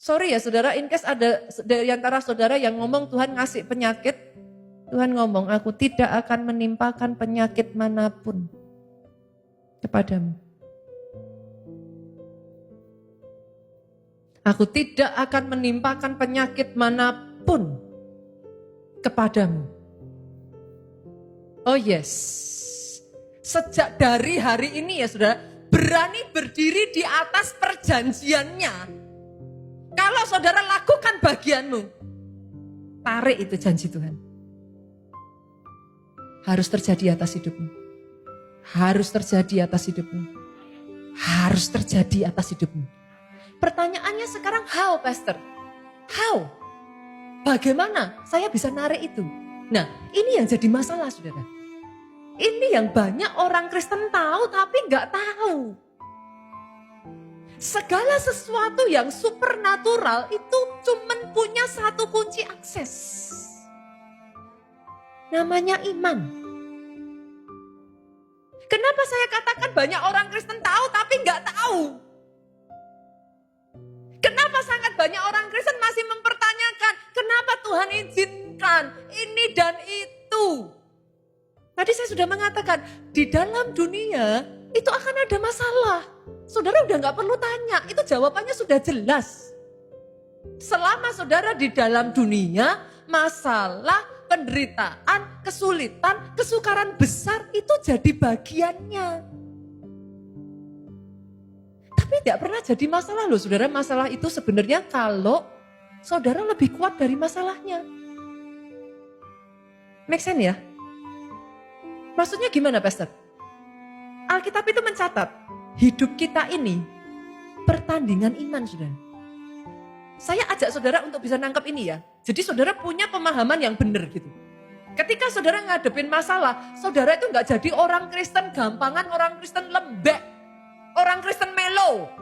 Sorry ya saudara, in case ada dari antara saudara yang ngomong Tuhan ngasih penyakit, Tuhan ngomong, aku tidak akan menimpakan penyakit manapun kepadamu. Aku tidak akan menimpakan penyakit manapun kepadamu. Oh yes. Sejak dari hari ini ya saudara, berani berdiri di atas perjanjiannya. Kalau saudara lakukan bagianmu, tarik itu janji Tuhan. Harus terjadi atas hidupmu. Harus terjadi atas hidupmu. Harus terjadi atas hidupmu. Pertanyaannya sekarang how, Pastor? How? Bagaimana saya bisa narik itu? Nah, ini yang jadi masalah, saudara. Ini yang banyak orang Kristen tahu tapi nggak tahu. Segala sesuatu yang supernatural itu cuman punya satu kunci akses. Namanya iman. Kenapa saya katakan banyak orang Kristen tahu tapi nggak tahu? Kenapa sangat banyak orang Kristen masih mempertanyakan, kenapa Tuhan izinkan ini dan itu? Tadi saya sudah mengatakan, di dalam dunia itu akan ada masalah. Saudara udah gak perlu tanya, itu jawabannya sudah jelas. Selama saudara di dalam dunia, masalah, penderitaan, kesulitan, kesukaran besar itu jadi bagiannya. Tapi tidak pernah jadi masalah loh saudara. Masalah itu sebenarnya kalau saudara lebih kuat dari masalahnya. Make sense ya? Maksudnya gimana Pastor? Alkitab itu mencatat, hidup kita ini pertandingan iman saudara. Saya ajak saudara untuk bisa nangkep ini ya. Jadi saudara punya pemahaman yang benar gitu. Ketika saudara ngadepin masalah, saudara itu gak jadi orang Kristen gampangan, orang Kristen lembek, orang Kristen melo.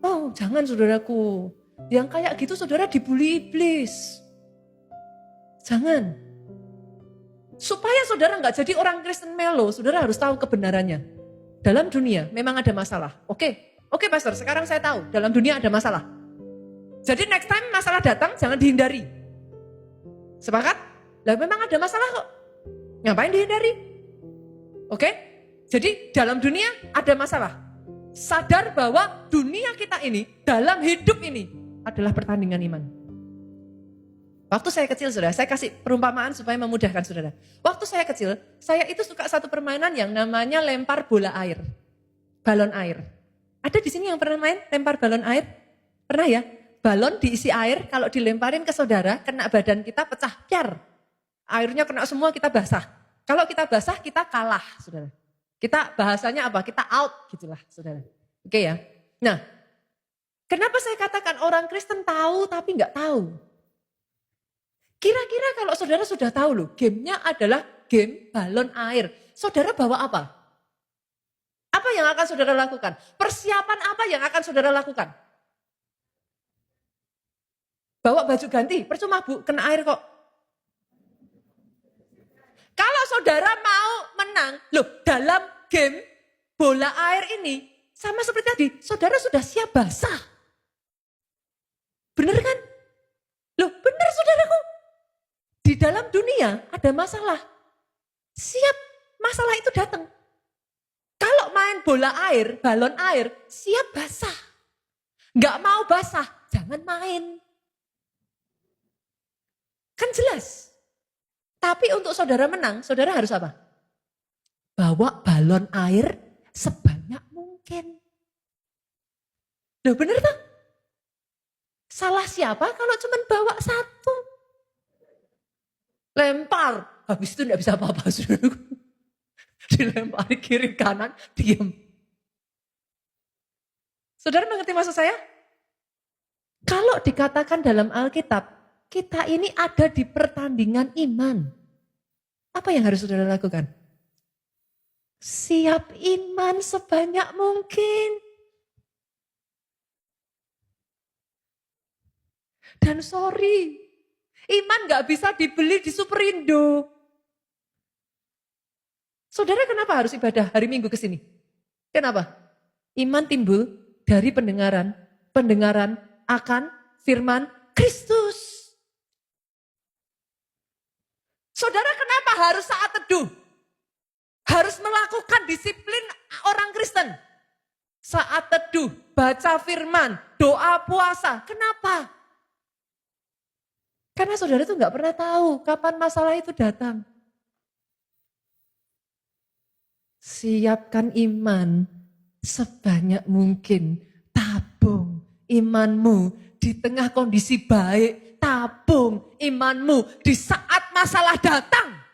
Oh jangan saudaraku, yang kayak gitu saudara dibully iblis. Jangan. Supaya saudara gak jadi orang Kristen melo, saudara harus tahu kebenarannya. Dalam dunia memang ada masalah. Oke Pastor, sekarang saya tahu dalam dunia ada masalah. Jadi next time masalah datang jangan dihindari. Sepakat? Lah memang ada masalah kok. Ngapain dihindari? Oke? Jadi dalam dunia ada masalah. Sadar bahwa dunia kita ini, dalam hidup ini adalah pertandingan iman. Waktu saya kecil saudara, saya kasih perumpamaan supaya memudahkan saudara. Waktu saya kecil, saya itu suka satu permainan yang namanya lempar bola air. Balon air. Ada di sini yang pernah main lempar balon air? Pernah ya? Balon diisi air, kalau dilemparin ke saudara, kena badan kita pecah, piar. Airnya kena semua, kita basah. Kalau kita basah, kita kalah, saudara. Kita bahasanya apa? Kita out, gitulah, saudara. Oke ya? Nah, kenapa saya katakan orang Kristen tahu tapi nggak tahu? Kira-kira kalau saudara sudah tahu loh, gamenya adalah game balon air. Saudara bawa apa? Apa yang akan saudara lakukan? Persiapan apa yang akan saudara lakukan? Bawa baju ganti, percuma bu, kena air kok. Kalau saudara mau menang, loh dalam game bola air ini, sama seperti tadi, saudara sudah siap basah. Bener kan? Loh bener saudaraku. Di dalam dunia ada masalah. Siap masalah itu datang. Kalau main bola air, balon air, siap basah. Gak mau basah, jangan main. Kan jelas. Tapi untuk saudara menang, saudara harus apa? Bawa balon air sebanyak mungkin. Loh bener tak? Salah siapa kalau cuma bawa satu? Lempar, habis itu tidak bisa apa-apa. Dilempar kiri kanan, diam. Saudara mengerti maksud saya? Kalau dikatakan dalam Alkitab, kita ini ada di pertandingan iman. Apa yang harus saudara lakukan? Siap iman sebanyak mungkin. Dan sorry, iman gak bisa dibeli di Superindo. Saudara kenapa harus ibadah hari Minggu ke sini? Kenapa? Iman timbul dari pendengaran pendengaran akan firman Kristus. Saudara, kenapa harus saat teduh? Harus melakukan disiplin orang Kristen. Saat teduh, baca firman, doa, puasa. Kenapa? Karena saudara itu nggak pernah tahu kapan masalah itu datang. Siapkan iman sebanyak mungkin. Tabung imanmu di tengah kondisi baik. Tabung imanmu di saat masalah datang.